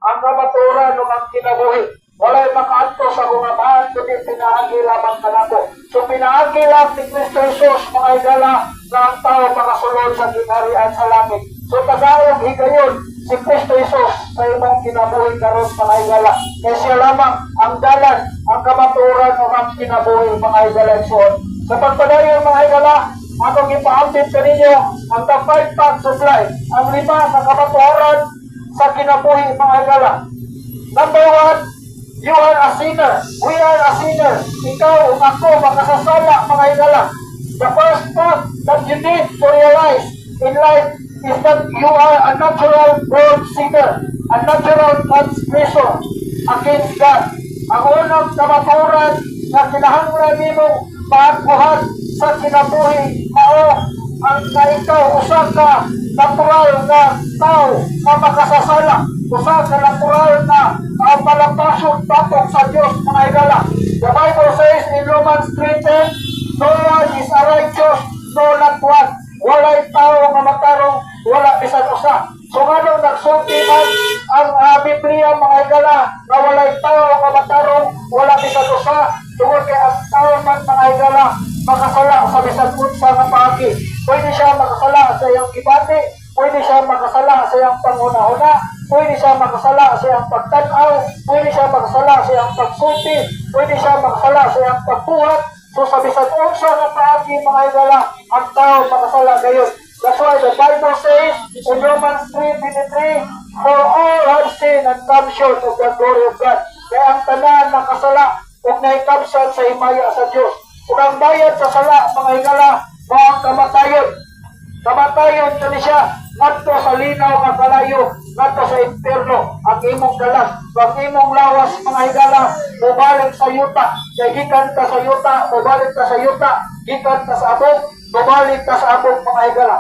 ang kamaturan ng ang kinabuhi. Walay makaadto sa kungabahan, kundi pinaagi lamang kanako. So pinaagi lang ni Kristo Jesus, mga igala, na ang tao makasulod sa ginharian sa langit. So tagayog higayon si Kristo Jesus sa imong kinabuhi karon, mga igala. Kaya siya lamang ang dalan, ang kamaturan ng ang kinabuhi, mga igala. So sa pagpadayon, mga igala, akong ipaambit sa ninyo ang the 5-pack supply, ang 5 na kamaturan sa kinabuhi, mga igala. Number 1, you are a sinner. We are a sinner. Ikaw o ako makasasala, mga igala. The first fact that you need to realize in life is that you are a natural born sinner, a natural transgressor against God. Ang unang kamaturan na kinahanglan nimong maagbuhan sa kinabuhi, mao ang na ikaw usa ka natural na tao na makasasala, usa ka natural na palapasyon tapos sa Diyos, mga igala. The Bible says in Romans 3:10, no one is a righteous, no not one. Walay tao nga matarong, wala bisan usa. So nga nung nagsulti man ang Biblia, mga igala, na walay tao nga matarong, wala bisan usa, tungkol kay ang tao man, mga igala, makasala sa bisan unsa nga paagi. Pwede siya makasala sa iyang kibati, pwede siya makasala sa iyang panghuna-huna, pwede siya makasala sa iyang pagtanaw, pwede siya makasala sa iyang pagsulti, pwede siya makasala sa iyang pagbuhat. So sa bisan unsa nga paagi, mga igala, ang tao makasala gayon. That's why the Bible says in Romans 3:23, for all have sinned and come short of the glory of God. Kaya ang tanan nakasala ug naikabsat sa himaya sa Dios. Ug ang bayad sa sala, mga igala, mao ang kamatayon. Kamatayon kani siya ngadto sa linaw nga kalayo, ngadto sa impierno. Ang imong dalan, ang imong lawas, mga igala, mubalik sa yuta. Kaya gikan ka sa yuta, mubalik ka sa yuta. Gikan ka sa abog, mubalik ka sa abog, mga igala.